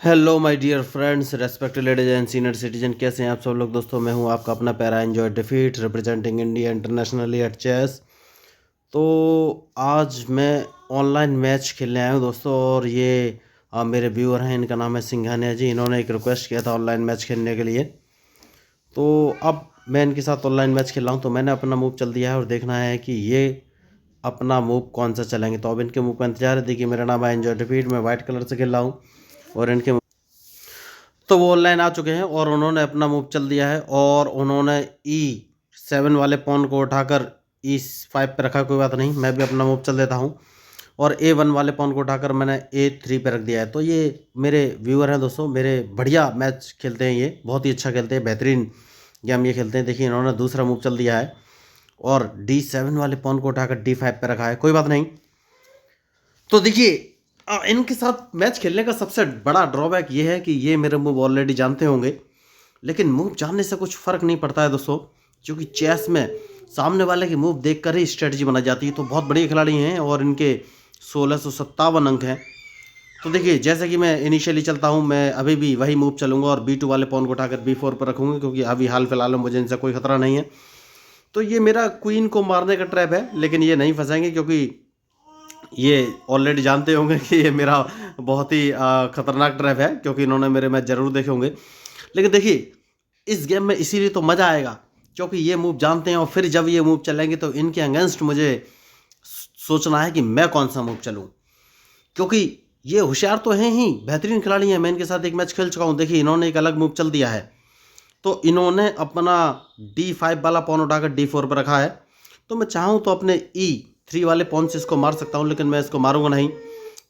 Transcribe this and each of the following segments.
Hello my dear friends, respected ladies and senior citizen, कैसे हैं आप सब लोग। दोस्तों, मैं हूं आपका अपना पैरा एंजॉय डिफीट representing India internationally at chess. तो आज मैं ऑनलाइन मैच खेलने आया हूं दोस्तों, और ये मेरे व्यूअर हैं, इनका नाम है सिंघानिया जी। इन्होंने एक रिक्वेस्ट किया था ऑनलाइन मैच खेलने के लिए, तो अब मैं इनके साथ ऑनलाइन मैच खेल रहा हूँ। तो मैंने अपना मूव चल दिया है और देखना है कि ये अपना मूव कौन सा चलेंगे। तो अब इनके मूव का इंतजार है। देखिए, मेरा नाम है एंजॉय डिफीट, मैं वाइट कलर से खेल रहा हूँ और इनके तो वो ऑनलाइन आ चुके हैं और उन्होंने अपना मूव चल दिया है और उन्होंने E7 वाले पॉन को उठाकर E5 पे रखा। कोई बात नहीं, मैं भी अपना मूव चल देता हूँ और A1 वाले पॉन को उठाकर मैंने A3 पे रख दिया है। तो ये मेरे व्यूअर हैं दोस्तों, मेरे बढ़िया मैच खेलते हैं, ये बहुत ही अच्छा खेलते हैं, बेहतरीन गेम ये खेलते हैं। देखिए, इन्होंने दूसरा मूव चल दिया है और D7 वाले पॉन को उठाकर D5 पे रखा है। कोई बात नहीं। तो देखिए, इनके साथ मैच खेलने का सबसे बड़ा ड्रॉबैक ये है कि ये मेरे मूव ऑलरेडी जानते होंगे, लेकिन मूव जानने से कुछ फ़र्क नहीं पड़ता है दोस्तों, क्योंकि चेस में सामने वाले की मूव देखकर ही स्ट्रेटजी बनाई जाती है। तो बहुत बड़े खिलाड़ी हैं और इनके 1657 अंक हैं। तो देखिए, जैसे कि मैं इनिशियली चलता हूं, मैं अभी भी वही मूव चलूंगा और B2 वाले पॉन को उठाकर B4 पर रखूंगा, क्योंकि अभी हाल फिलहाल में मुझे इनसे कोई खतरा नहीं है। तो ये मेरा क्वीन को मारने का ट्रैप है, लेकिन ये नहीं फंसेंगे, क्योंकि ये ऑलरेडी जानते होंगे कि ये मेरा बहुत ही खतरनाक ट्रैप है, क्योंकि इन्होंने मेरे मैच जरूर देखे होंगे। लेकिन देखिए, इस गेम में इसीलिए तो मज़ा आएगा, क्योंकि ये मूव जानते हैं और फिर जब ये मूव चलेंगे तो इनके अगेंस्ट मुझे सोचना है कि मैं कौन सा मूव चलूं, क्योंकि ये होशियार तो हैं ही, बेहतरीन खिलाड़ी हैं। मैं इनके साथ एक मैच खेल चुका हूं। देखिए, इन्होंने एक अलग मूव चल दिया है, तो इन्होंने अपना D5 वाला पॉन उठाकर D4 पर रखा है। तो मैं चाहूँ तो अपने E3 वाले पॉन से इसको मार सकता हूँ, लेकिन मैं इसको मारूंगा नहीं।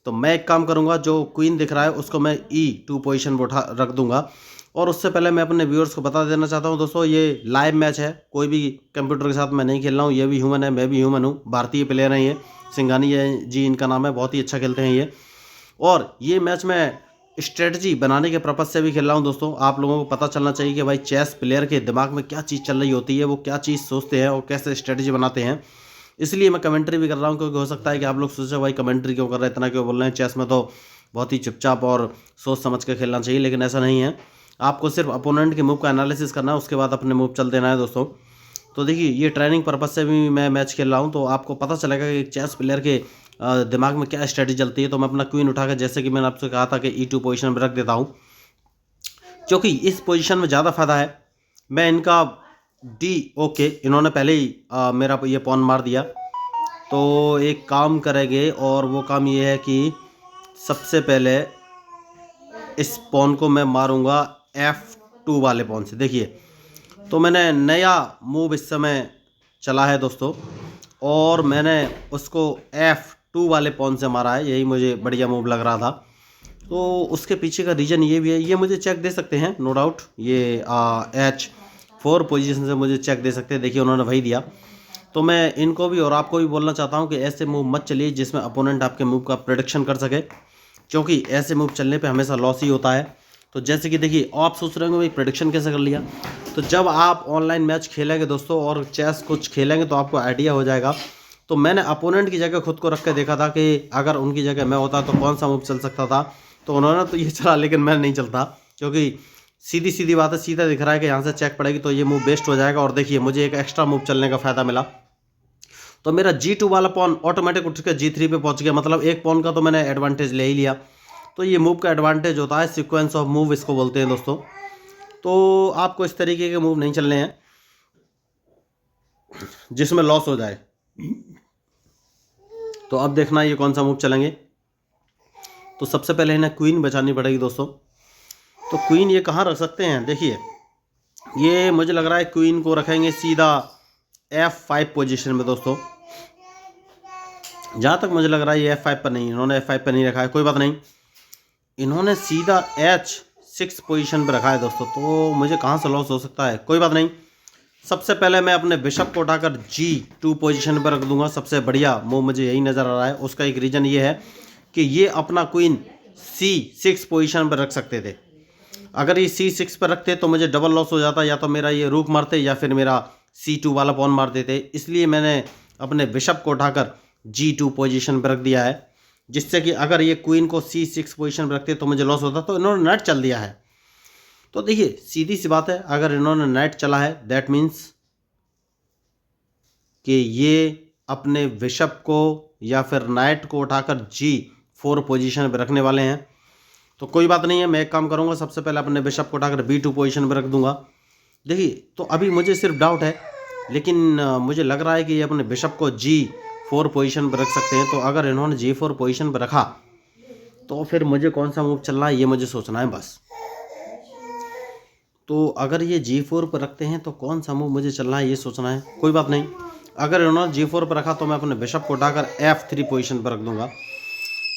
तो मैं एक काम करूंगा, जो क्वीन दिख रहा है उसको मैं E2 पोजीशन पर उठा रख दूंगा। और उससे पहले मैं अपने व्यूअर्स को बता देना चाहता हूँ दोस्तों, ये लाइव मैच है, कोई भी कंप्यूटर के साथ मैं नहीं खेल रहा हूँ। ये भी ह्यूमन है, मैं भी ह्यूमन हूँ, भारतीय प्लेयर हैं ये, सिंघानिया जी इनका नाम है, बहुत ही अच्छा खेलते हैं ये। और ये मैच मैं स्ट्रेटजी बनाने के पर्पज से भी खेल रहा हूँ दोस्तों। आप लोगों को पता चलना चाहिए कि भाई चेस प्लेयर के दिमाग में क्या चीज़ चल रही होती है, वो क्या चीज़ सोचते हैं और कैसे स्ट्रेटजी बनाते हैं। इसलिए मैं कमेंट्री भी कर रहा हूँ, क्योंकि हो सकता है कि आप लोग सोचो भाई कमेंट्री क्यों कर रहे हैं, इतना क्यों बोल रहे हैं, चेस में तो बहुत ही चुपचाप और सोच समझ कर खेलना चाहिए। लेकिन ऐसा नहीं है, आपको सिर्फ अपोनेंट के मूव का एनालिसिस करना है, उसके बाद अपने मूव चल देना है दोस्तों। तो देखिए, ये ट्रेनिंग पर्पज से भी मैं मैच खेल रहा हूँ, तो आपको पता चलेगा कि चेस प्लेयर के दिमाग में क्या स्ट्रेटजी चलती है। तो मैं अपना क्वीन उठाकर, जैसे कि मैंने आपसे कहा था कि E2 पोजीशन में रख देता हूँ, क्योंकि इस पोजीशन में ज़्यादा फायदा है। मैं इनका ओके, इन्होंने पहले ही मेरा ये पॉन मार दिया। तो एक काम करेंगे, और वो काम ये है कि सबसे पहले इस पॉन को मैं मारूंगा F2 वाले पॉन से। देखिए, तो मैंने नया मूव इस समय चला है दोस्तों, और मैंने उसको F2 वाले पॉन से मारा है। यही मुझे बढ़िया मूव लग रहा था। तो उसके पीछे का रीज़न ये भी है, ये मुझे चेक दे सकते हैं नो डाउट, ये H4 पोजीशन से मुझे चेक दे सकते हैं। देखिए, उन्होंने वही दिया। तो मैं इनको भी और आपको भी बोलना चाहता हूँ कि ऐसे मूव मत चलिए जिसमें अपोनेंट आपके मूव का प्रेडिक्शन कर सके, क्योंकि ऐसे मूव चलने पे हमेशा लॉस ही होता है। तो जैसे कि देखिए, आप सोच रहे होंगे भाई प्रेडिक्शन कैसे कर लिया। तो जब आप ऑनलाइन मैच खेलेंगे दोस्तों और चेस कुछ खेलेंगे तो आपको आइडिया हो जाएगा। तो मैंने अपोनेंट की जगह खुद को रख के देखा था कि अगर उनकी जगह मैं होता तो कौन सा मूव चल सकता था। तो उन्होंने तो ये चला, लेकिन मैं नहीं चलता, क्योंकि सीधी सीधी बात है, सीधा दिख रहा है कि यहाँ से चेक पड़ेगी तो ये मूव बेस्ट हो जाएगा। और देखिए, मुझे एक एक्स्ट्रा मूव चलने का फ़ायदा मिला। तो मेरा G2 वाला पॉन ऑटोमेटिक उठ के G3 पे पहुंच गया, मतलब एक पॉन का तो मैंने एडवांटेज ले ही लिया। तो ये मूव का एडवांटेज होता है, सीक्वेंस ऑफ मूव इसको बोलते हैं दोस्तों। तो आपको इस तरीके के मूव नहीं चलने हैं जिसमें लॉस हो जाए। तो अब देखना ये कौन सा मूव चलेंगे। तो सबसे पहले इन्हें क्वीन बचानी पड़ेगी दोस्तों। तो क्वीन ये कहाँ रख सकते हैं, देखिए, ये मुझे लग रहा है क्वीन को रखेंगे सीधा F5 पोजीशन में दोस्तों। जहाँ तक मुझे लग रहा है ये F5 पर नहीं, इन्होंने F5 पर नहीं रखा है। कोई बात नहीं, इन्होंने सीधा H6 पोजीशन पर रखा है दोस्तों। तो मुझे कहाँ से लॉस हो सकता है, कोई बात नहीं। सबसे पहले मैं अपने बिशप को उठाकर G2 पोजीशन पर रख दूंगा। सबसे बढ़िया मूव मुझे यही नज़र आ रहा है। उसका एक रीज़न ये है कि ये अपना क्वीन C6 पोजीशन पर रख सकते थे। अगर ये C6 पर रखते तो मुझे डबल लॉस हो जाता, या तो मेरा ये रूक मारते या फिर मेरा C2 वाला पॉन मार देते। इसलिए मैंने अपने बिशप को उठाकर G2 पोजीशन पर रख दिया है। जिससे कि अगर ये क्वीन को C6 पोजीशन पर रखते तो मुझे लॉस होता। तो इन्होंने नाइट चल दिया है। तो देखिए सीधी सी बात है, अगर इन्होंने नाइट चला है दैट मीन्स कि ये अपने बिशप को या फिर नाइट को उठाकर G4 पोजीशन पर रखने वाले हैं। तो कोई बात नहीं है, मैं एक काम करूंगा, सबसे पहले अपने बिशप को उठाकर B2 पोजीशन पर रख दूंगा। देखिए तो अभी मुझे सिर्फ डाउट है, लेकिन मुझे लग रहा है कि ये अपने बिशप को G4 पोजीशन पर रख सकते हैं। तो अगर इन्होंने G4 पोजीशन पर रखा तो फिर मुझे कौन सा मूव चलना है ये मुझे सोचना है बस। तो अगर ये G4 पर रखते हैं तो कौन सा मूव मुझे चलना है ये सोचना है। कोई बात नहीं, अगर इन्होंने G4 पर रखा तो मैं अपने बिशप को उठाकर F3 पोजीशन पर रख दूंगा।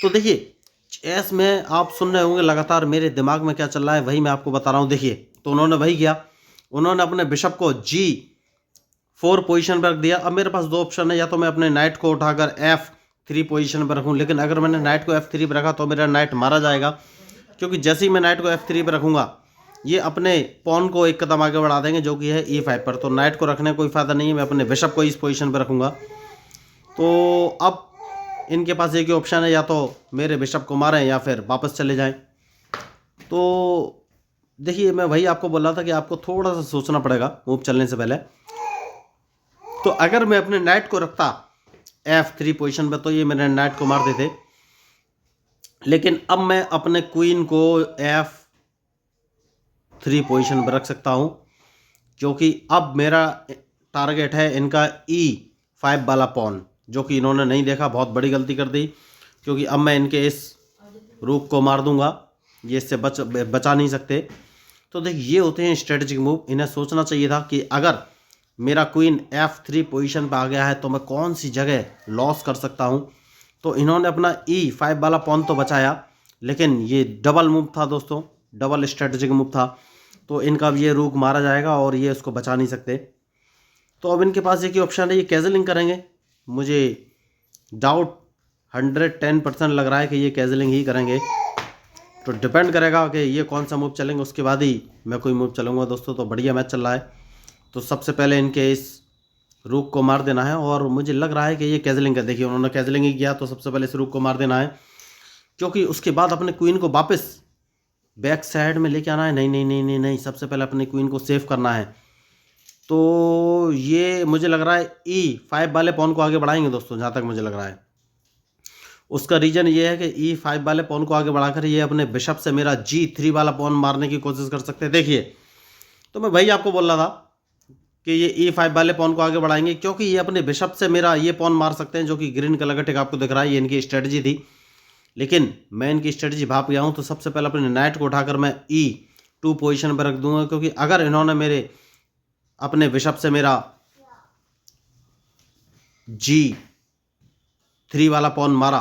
तो देखिए चेस में आप सुन रहे होंगे लगातार मेरे दिमाग में क्या चल रहा है, वही मैं आपको बता रहा हूँ। देखिए तो उन्होंने वही किया, उन्होंने अपने बिशप को G4 पोजीशन पर रख दिया। अब मेरे पास दो ऑप्शन है, या तो मैं अपने नाइट को उठाकर F3 पोजीशन पर रखूँ, लेकिन अगर मैंने नाइट को F3 पर रखा तो मेरा नाइट मारा जाएगा, क्योंकि जैसे ही मैं नाइट को F3 पर रखूँगा ये अपने पॉन को एक कदम आगे बढ़ा देंगे जो कि है E5 पर। तो नाइट को रखने का कोई फ़ायदा नहीं है, मैं अपने बिशप को इस पोजीशन पर रखूँगा। तो अब इनके पास एक ही ऑप्शन है, या तो मेरे बिशप को मारें या फिर वापस चले जाएं। तो देखिए मैं वही आपको बोल रहा था कि आपको थोड़ा सा सोचना पड़ेगा मूव चलने से पहले। तो अगर मैं अपने नाइट को रखता F3 पोजीशन पर तो ये मेरे नाइट को मार देते, लेकिन अब मैं अपने क्वीन को F3 पोजीशन पर रख सकता हूँ, क्योंकि अब मेरा टारगेट है इनका E5 वाला पॉन, जो कि इन्होंने नहीं देखा। बहुत बड़ी गलती कर दी, क्योंकि अब मैं इनके इस रूक को मार दूंगा, ये इससे बचा नहीं सकते। तो देखिए ये होते हैं स्ट्रेटजिक मूव। इन्हें सोचना चाहिए था कि अगर मेरा क्वीन F3 पोजीशन पर आ गया है तो मैं कौन सी जगह लॉस कर सकता हूं। तो इन्होंने अपना E5 वाला पॉन तो बचाया, लेकिन ये डबल मूव था दोस्तों, डबल स्ट्रेटजिक मूव था। तो इनका अब ये रूक मारा जाएगा और ये उसको बचा नहीं सकते। तो अब इनके पास एक ही ऑप्शन है, ये कैजलिंग करेंगे। मुझे डाउट 110% लग रहा है कि ये कैजलिंग ही करेंगे। तो डिपेंड करेगा कि ये कौन सा मूव चलेंगे, उसके बाद ही मैं कोई मूव चलूँगा दोस्तों। तो बढ़िया मैच चल रहा है। तो सबसे पहले इनके इस रूक को मार देना है, और मुझे लग रहा है कि ये कैजलिंग कर, देखिए उन्होंने कैजलिंग ही किया। तो सबसे पहले इस रूक को मार देना है, क्योंकि उसके बाद अपने क्वीन को वापस बैक साइड में लेके आना है। नहीं नहीं नहीं नहीं नहीं, सबसे पहले अपने क्वीन को सेव करना है। तो ये मुझे लग रहा है E5 वाले पॉन को आगे बढ़ाएंगे दोस्तों, जहाँ तक मुझे लग रहा है। उसका रीज़न ये है कि E5 वाले पॉन को आगे बढ़ाकर ये अपने बिशप से मेरा G3 वाला पॉन मारने की कोशिश कर सकते हैं। देखिए तो मैं वही आपको बोल रहा था कि ये E5 वाले पॉन को आगे बढ़ाएंगे, क्योंकि ये अपने बिशप से मेरा ये पॉन मार सकते हैं, जो कि ग्रीन कलर का टिक आपको दिख रहा है। ये इनकी स्ट्रेटजी थी, लेकिन मैं इनकी स्ट्रेटजी भाप गया हूँ। तो सबसे पहले अपने नाइट को उठाकर मैं E2 पोजीशन पर रख दूंगा, क्योंकि अगर इन्होंने मेरे अपने बिशप से मेरा G3 वाला पॉन मारा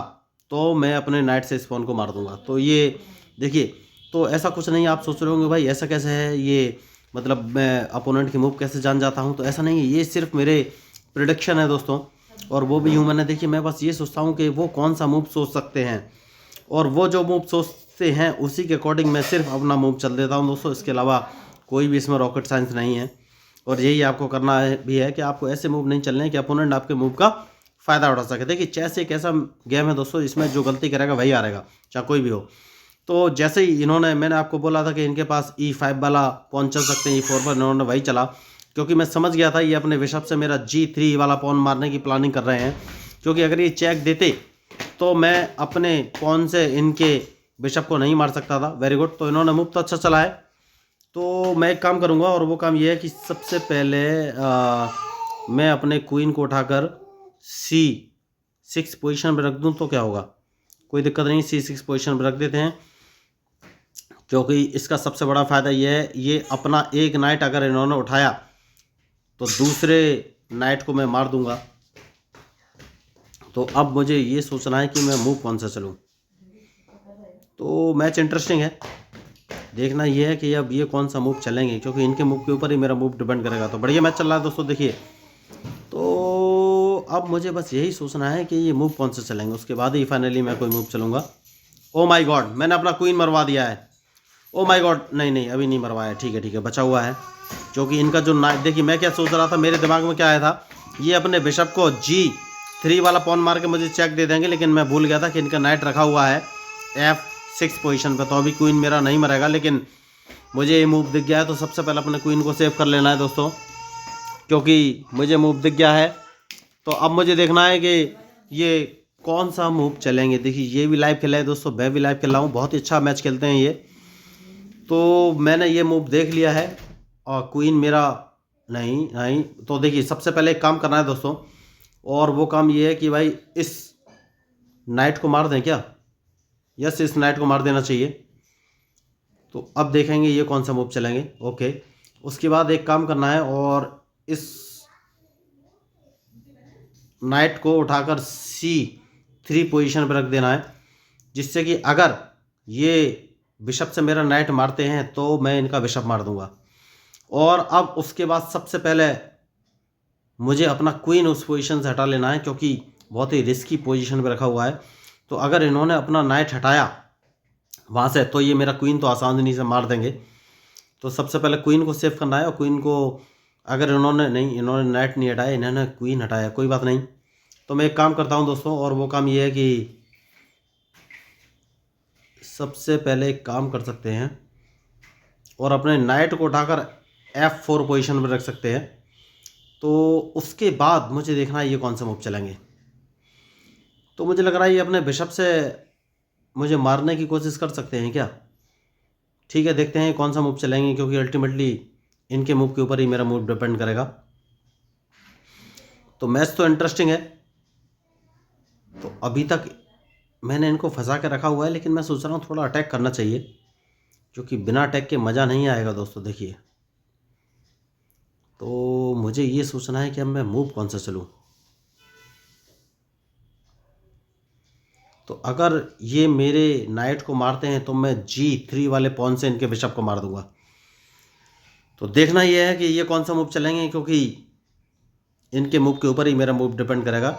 तो मैं अपने नाइट से इस पॉन को मार दूंगा। तो ये देखिए, तो ऐसा कुछ नहीं। आप सोच रहे होंगे भाई ऐसा कैसे है, ये मतलब मैं अपोनेंट की मूव कैसे जान जाता हूँ। तो ऐसा नहीं है, ये सिर्फ मेरे प्रिडिक्शन है दोस्तों, और वो भी ह्यूमन है। देखिए मैं बस ये सोचता हूँ कि वो कौन सा मूव सोच सकते हैं, और वो जो मूव सोचते हैं उसी के अकॉर्डिंग मैं सिर्फ अपना मूव चल देता हूँ दोस्तों। इसके अलावा कोई भी इसमें रॉकेट साइंस नहीं है। और यही आपको करना भी है कि आपको ऐसे मूव नहीं चलने हैं कि अपोनेंट आपके मूव का फ़ायदा उठा सके। देखिए चेस एक ऐसा गेम है दोस्तों, इसमें जो गलती करेगा वही हारेगा, चाहे कोई भी हो। तो जैसे ही मैंने आपको बोला था कि इनके पास E5 वाला पॉन चल सकते हैं, E4 पर इन्होंने वही चला, क्योंकि मैं समझ गया था ये अपने बिशप से मेरा G3 वाला पॉन मारने की प्लानिंग कर रहे हैं। क्योंकि अगर ये चेक देते तो मैं अपने पॉन से इनके बिशप को नहीं मार सकता था। वेरी गुड, तो इन्होंने मूव तो अच्छा चला है। तो मैं एक काम करूँगा, और वो काम ये है कि सबसे पहले मैं अपने क्वीन को उठाकर C6 पोजीशन पर रख दूं तो क्या होगा। कोई दिक्कत नहीं, C6 पोजीशन पर रख देते हैं, क्योंकि इसका सबसे बड़ा फ़ायदा ये है, ये अपना एक नाइट अगर इन्होंने उठाया तो दूसरे नाइट को मैं मार दूंगा। तो अब मुझे ये सोचना है कि मैं मूव कौन सा चलूँ। तो मैच इंटरेस्टिंग है, देखना ये है कि अब ये कौन सा मूव चलेंगे, क्योंकि इनके मूव के ऊपर ही मेरा मूव डिपेंड करेगा। तो बढ़िया मैच चल रहा है दोस्तों। देखिए तो अब मुझे बस यही सोचना है कि ये मूव कौन से चलेंगे, उसके बाद ही फाइनली मैं कोई मूव चलूँगा। ओ माय गॉड, मैंने अपना क्वीन मरवा दिया है। ओ माय गॉड, नहीं नहीं अभी नहीं मरवाया, ठीक है बचा हुआ है। क्योंकि इनका जो नाइट, देखिए मैं क्या सोच रहा था, मेरे दिमाग में क्या आया था, ये अपने बिशप को F3 वाला पॉन मार के मुझे चेक दे देंगे, लेकिन मैं भूल गया था कि इनका नाइट रखा हुआ है F6 पोजीशन पे, तो अभी क्वीन मेरा नहीं मरेगा। लेकिन मुझे ये मूव दिख गया है, तो सबसे पहले अपने क्वीन को सेव कर लेना है दोस्तों, क्योंकि मुझे मूव दिख गया है। तो अब मुझे देखना है कि ये कौन सा मूव चलेंगे। देखिए ये भी लाइव खेला है दोस्तों, मैं भी लाइव खेल रहा हूँ, बहुत ही अच्छा मैच खेलते हैं ये। तो मैंने ये मूव देख लिया है और क्वीन मेरा नहीं। तो देखिए सबसे पहले एक काम करना है दोस्तों, और वो काम ये है कि भाई इस नाइट को मार दें क्या। यस, इस नाइट को मार देना चाहिए। तो अब देखेंगे ये कौन सा मूव चलेंगे। ओके, उसके बाद एक काम करना है और इस नाइट को उठाकर C3 पोजीशन पर रख देना है, जिससे कि अगर ये बिशप से मेरा नाइट मारते हैं तो मैं इनका बिशप मार दूंगा। और अब उसके बाद सबसे पहले मुझे अपना क्वीन उस पोजीशन से हटा लेना है, क्योंकि बहुत ही रिस्की पोजीशन पर रखा हुआ है। तो अगर इन्होंने अपना नाइट हटाया वहाँ से, तो ये मेरा क्वीन तो आसानी से मार देंगे। तो सबसे पहले क्वीन को सेव करना है, और क्वीन को अगर इन्होंने नाइट नहीं हटाया, इन्होंने क्वीन हटाया, कोई बात नहीं। तो मैं एक काम करता हूँ दोस्तों, और वो काम ये है कि सबसे पहले एक काम कर सकते हैं और अपने नाइट को उठाकर F4 पोजीशन पर रख सकते हैं। तो उसके बाद मुझे देखना है ये कौन सा मूव चलेंगे। तो मुझे लग रहा है ये अपने बिशप से मुझे मारने की कोशिश कर सकते हैं क्या। ठीक है, देखते हैं कौन सा मूव चलेंगे, क्योंकि अल्टीमेटली इनके मूव के ऊपर ही मेरा मूव डिपेंड करेगा। तो मैच तो इंटरेस्टिंग है। तो अभी तक मैंने इनको फंसा के रखा हुआ है, लेकिन मैं सोच रहा हूँ थोड़ा अटैक करना चाहिए, क्योंकि बिना अटैक के मज़ा नहीं आएगा दोस्तों। देखिए, तो मुझे ये सोचना है कि अब मैं मूव कौन सा चलूँ। तो अगर ये मेरे नाइट को मारते हैं तो मैं G3 वाले पॉन से इनके बिशप को मार दूंगा। तो देखना ये है कि ये कौन सा मूव चलेंगे, क्योंकि इनके मूव के ऊपर ही मेरा मूव डिपेंड करेगा।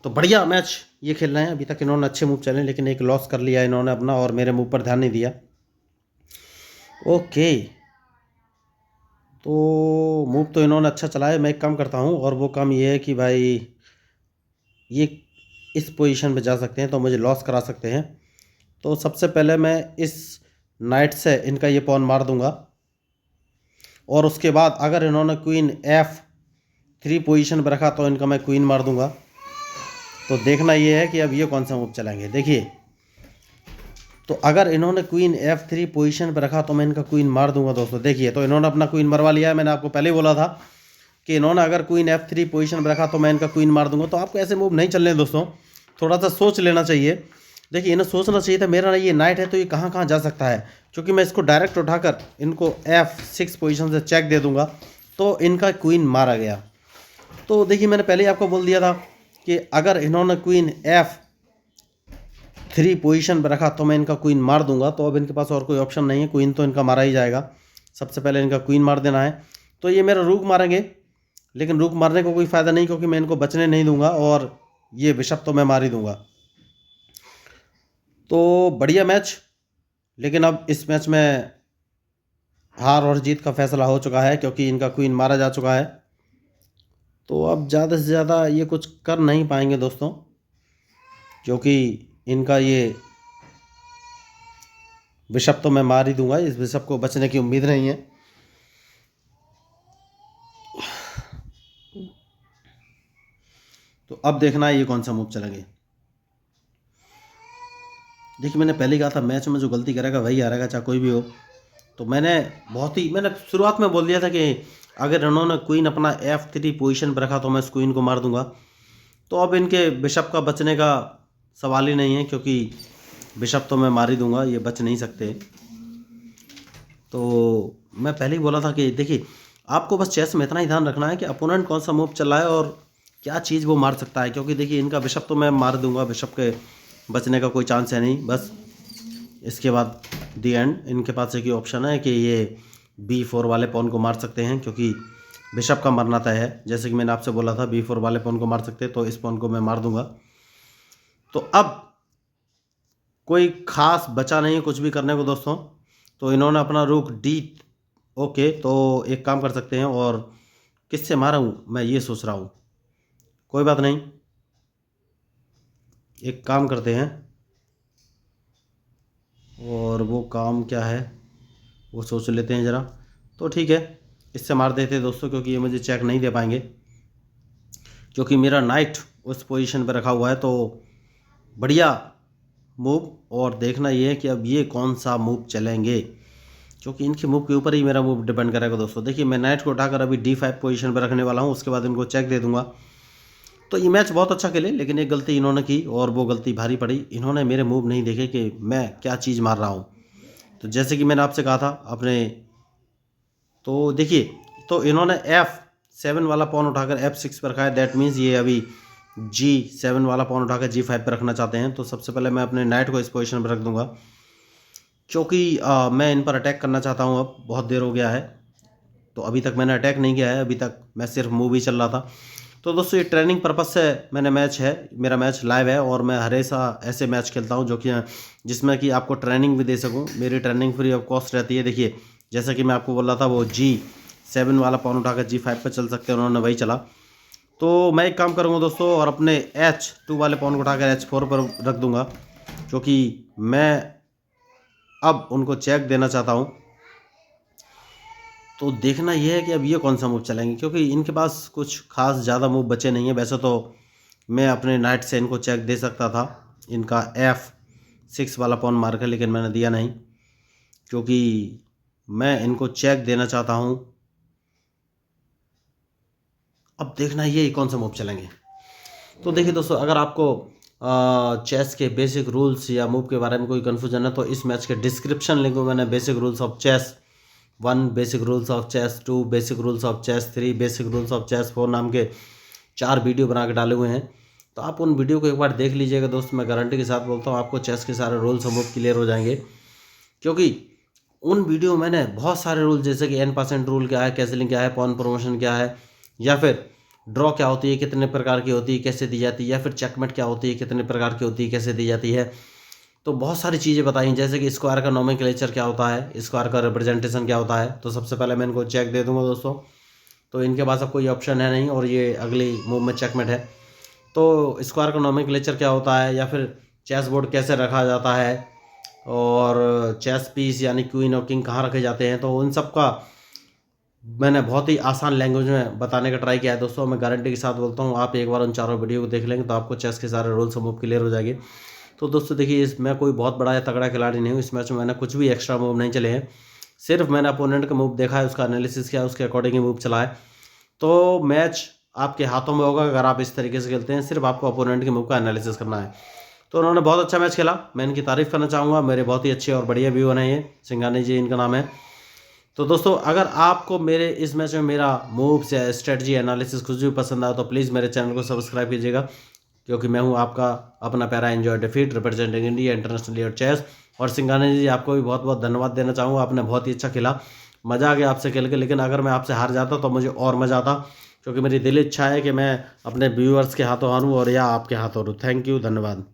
तो बढ़िया मैच ये खेल रहे हैं। अभी तक इन्होंने अच्छे मूव चले, लेकिन एक लॉस कर लिया इन्होंने अपना, और मेरे मूव पर ध्यान नहीं दिया। ओके, तो मूव तो इन्होंने अच्छा चलाया। मैं एक काम करता हूँ, और वो काम ये है कि भाई ये इस पोजीशन पे जा सकते हैं, तो मुझे लॉस करा सकते हैं। तो सबसे पहले मैं इस नाइट से इनका ये पॉन मार दूंगा, और उसके बाद अगर इन्होंने क्वीन F3 पोजीशन पर रखा तो इनका मैं क्वीन मार दूंगा। तो देखना ये है कि अब ये कौन सा मूव चलाएंगे। देखिए, तो अगर इन्होंने क्वीन F3 पोजीशन पर रखा तो मैं इनका क्वीन मार दूंगा दोस्तों। देखिए, तो इन्होंने अपना क्वीन मरवा लिया है। मैंने आपको पहले ही बोला था कि इन्होंने अगर क्वीन F3 पोजीशन पर रखा तो मैं इनका क्वीन मार दूंगा। तो आपको ऐसे मूव नहीं चलने दोस्तों, थोड़ा सा सोच लेना चाहिए। देखिए, इन्हें सोचना चाहिए था मेरा ये नाइट है तो ये कहाँ कहाँ जा सकता है, क्योंकि मैं इसको डायरेक्ट उठाकर इनको F6 पोजीशन से चेक दे दूंगा, तो इनका क्वीन मारा गया। तो देखिए, मैंने पहले ही आपको बोल दिया था कि अगर इन्होंने क्वीन F3 पोजीशन पर रखा तो मैं इनका क्वीन मार दूंगा। तो अब इनके पास और कोई ऑप्शन नहीं है, क्वीन तो इनका मारा ही जाएगा। सबसे पहले इनका क्वीन मार देना है। तो ये मेरा रूक मारेंगे, लेकिन रूक मारने को कोई फ़ायदा नहीं, क्योंकि मैं इनको बचने नहीं दूंगा, और ये बिशप तो मैं मार ही दूंगा। तो बढ़िया मैच, लेकिन अब इस मैच में हार और जीत का फैसला हो चुका है, क्योंकि इनका क्वीन मारा जा चुका है। तो अब ज़्यादा से ज़्यादा ये कुछ कर नहीं पाएंगे दोस्तों, क्योंकि इनका ये बिशप तो मैं मार ही दूंगा। इस बिशप को बचने की उम्मीद नहीं है। तो अब देखना है ये कौन सा मूव चलेंगे। देखिए, मैंने पहले ही कहा था मैच में जो गलती करेगा वही हारेगा, चाहे कोई भी हो। तो मैंने शुरुआत में बोल दिया था कि अगर इन्होंने क्वीन अपना F3 पोजीशन पर रखा तो मैं इस क्वीन को मार दूंगा। तो अब इनके बिशप का बचने का सवाल ही नहीं है, क्योंकि बिशप तो मैं मार ही दूंगा, ये बच नहीं सकते। तो मैं पहले ही बोला था कि देखिए, आपको बस चेस में इतना ही ध्यान रखना है कि अपोनेंट कौन सा मूव चल रहा है और क्या चीज़ वो मार सकता है, क्योंकि देखिए इनका बिशप तो मैं मार दूंगा, बिशप के बचने का कोई चांस है नहीं। बस इसके बाद दी एंड इनके पास एक ही ऑप्शन है कि ये B4 वाले पॉन को मार सकते हैं, क्योंकि बिशप का मरना तय है। जैसे कि मैंने आपसे बोला था B4 वाले पॉन को मार सकते हैं, तो इस पॉन को मैं मार दूंगा। तो अब कोई खास बचा नहीं है कुछ भी करने को दोस्तों। तो इन्होंने अपना रुक D, ओके, तो एक काम कर सकते हैं, और किससे मारा हूँ मैं ये सोच रहा हूँ। कोई बात नहीं, एक काम करते हैं, और वो काम क्या है वो सोच लेते हैं ज़रा। तो ठीक है, इससे मार देते हैं दोस्तों, क्योंकि ये मुझे चेक नहीं दे पाएंगे, क्योंकि मेरा नाइट उस पोजीशन पर रखा हुआ है। तो बढ़िया मूव, और देखना ये है कि अब ये कौन सा मूव चलेंगे, क्योंकि इनके मूव के ऊपर ही मेरा मूव डिपेंड करेगा दोस्तों। देखिए, मैं नाइट को उठाकर अभी D5 पोजीशन पर रखने वाला हूँ, उसके बाद इनको चेक दे दूंगा। तो ये मैच बहुत अच्छा खेले, लेकिन एक गलती इन्होंने की और वो गलती भारी पड़ी। इन्होंने मेरे मूव नहीं देखे कि मैं क्या चीज़ मार रहा हूँ। तो जैसे कि मैंने आपसे कहा था अपने, तो देखिए, तो इन्होंने F7 वाला पॉन उठाकर F6 पर रखा है। दैट मीन्स ये अभी G7 वाला पॉन उठाकर G5 पर रखना चाहते हैं। तो सबसे पहले मैं अपने नाइट को इस पोजीशन पर रख दूंगा, क्योंकि मैं इन पर अटैक करना चाहता हूँ। अब बहुत देर हो गया है, तो अभी तक मैंने अटैक नहीं किया है, अभी तक मैं सिर्फ मूव ही चल रहा था। तो दोस्तों, ये ट्रेनिंग पर्पज़ से मैंने मैच है, मेरा मैच लाइव है, और मैं हमेशा ऐसे मैच खेलता हूँ जो कि जिसमें कि आपको ट्रेनिंग भी दे सकूँ। मेरी ट्रेनिंग फ्री ऑफ कॉस्ट रहती है। देखिए, जैसा कि मैं आपको बोल रहा था, वो G7 वाला पॉन उठाकर G5 पर चल सकते हैं, उन्होंने वही चला। तो मैं एक काम करूँगा दोस्तों, और अपने H2 वाले पॉन को उठाकर H4 पर रख दूँगा, क्योंकि मैं अब उनको चेक देना चाहता हूँ। तो देखना यह है कि अब ये कौन सा मूव चलेंगे, क्योंकि इनके पास कुछ खास ज़्यादा मूव बचे नहीं है। वैसे तो मैं अपने नाइट से इनको चेक दे सकता था, इनका F6 वाला पॉन मारकर, लेकिन मैंने दिया नहीं, क्योंकि मैं इनको चेक देना चाहता हूँ। अब देखना ये कौन सा मूव चलेंगे। तो देखिए दोस्तों, अगर आपको चेस के बेसिक रूल्स या मूव के बारे में कोई कन्फ्यूजन है, तो इस मैच के डिस्क्रिप्शन लिंक में मैंने basic rules of chess 1, basic rules of chess 2, basic rules of chess 3, basic rules of chess 4 नाम के 4 वीडियो बना के डाले हुए हैं। तो आप उन वीडियो को एक बार देख लीजिएगा दोस्त। मैं गारंटी के साथ बोलता हूँ, आपको चेस के सारे रूल्स और मूव क्लियर हो जाएंगे, क्योंकि उन वीडियो में मैंने बहुत सारे रूल, जैसे कि N% रूल क्या है, कैसलिंग क्या है, पॉन प्रमोशन क्या है, या फिर ड्रॉ क्या होती है, कितने प्रकार की होती है, कैसे दी जाती है, या फिर चेकमेट क्या होती है, कितने प्रकार की होती है, कैसे दी जाती है। तो बहुत सारी चीज़ें बताई, जैसे कि स्क्वायर का नोमेनक्लेचर क्या होता है, स्क्वायर का रिप्रेजेंटेशन क्या होता है। तो सबसे पहले मैं इनको चेक दे दूंगा दोस्तों। तो इनके पास अब कोई ऑप्शन है नहीं, और ये अगली मूव में चेकमेट है। तो स्क्वायर का नोमेनक्लेचर क्या होता है, या फिर चेस बोर्ड कैसे रखा जाता है, और चेस पीस यानी क्वीन और किंग कहाँ रखे जाते हैं, तो उन सब का मैंने बहुत ही आसान लैंग्वेज में बताने का ट्राई किया है दोस्तों। मैं गारंटी के साथ बोलता हूँ, आप एक बार उन चारों वीडियो को देख लेंगे तो आपको चेस के सारे रूल्स और मूव क्लियर हो जाएंगे। तो दोस्तों देखिए, मैं कोई बहुत बड़ा या तगड़ा खिलाड़ी नहीं हूँ। इस मैच में मैंने कुछ भी एक्स्ट्रा मूव नहीं चले हैं, सिर्फ मैंने अपोनेंट का मूव देखा है, उसका एनालिसिस किया, उसके अकॉर्डिंग ही मूव चला है। तो मैच आपके हाथों में होगा अगर आप इस तरीके से खेलते हैं, सिर्फ आपको अपोनेंट के मूव का एनालिसिस करना है। तो उन्होंने बहुत अच्छा मैच खेला, मैं इनकी तारीफ़ करना चाहूँगा। मेरे बहुत ही अच्छे और बढ़िया व्यूअर हैं ये, सिंघानी जी इनका नाम है। तो दोस्तों, अगर आपको मेरे इस मैच में मेरा मूव्स या स्ट्रेटजी एनालिसिस कुछ भी पसंद आया, तो प्लीज़ मेरे चैनल को सब्सक्राइब कीजिएगा, क्योंकि मैं हूं आपका अपना प्यारा एंजॉय डिफीट, रिप्रेजेंटिंग इंडिया इंटरनेशनली और चेस। और सिंघानी जी, आपको भी बहुत बहुत धन्यवाद देना चाहूँगा, आपने बहुत ही अच्छा खेला, मज़ा आ गया आपसे खेल के। लेकिन अगर मैं आपसे हार जाता तो मुझे और मज़ा आता, क्योंकि मेरी दिल इच्छा है कि मैं अपने व्यूअर्स के हाथों हारूँ और या आपके हाथों हारूँ। थैंक यू, धन्यवाद।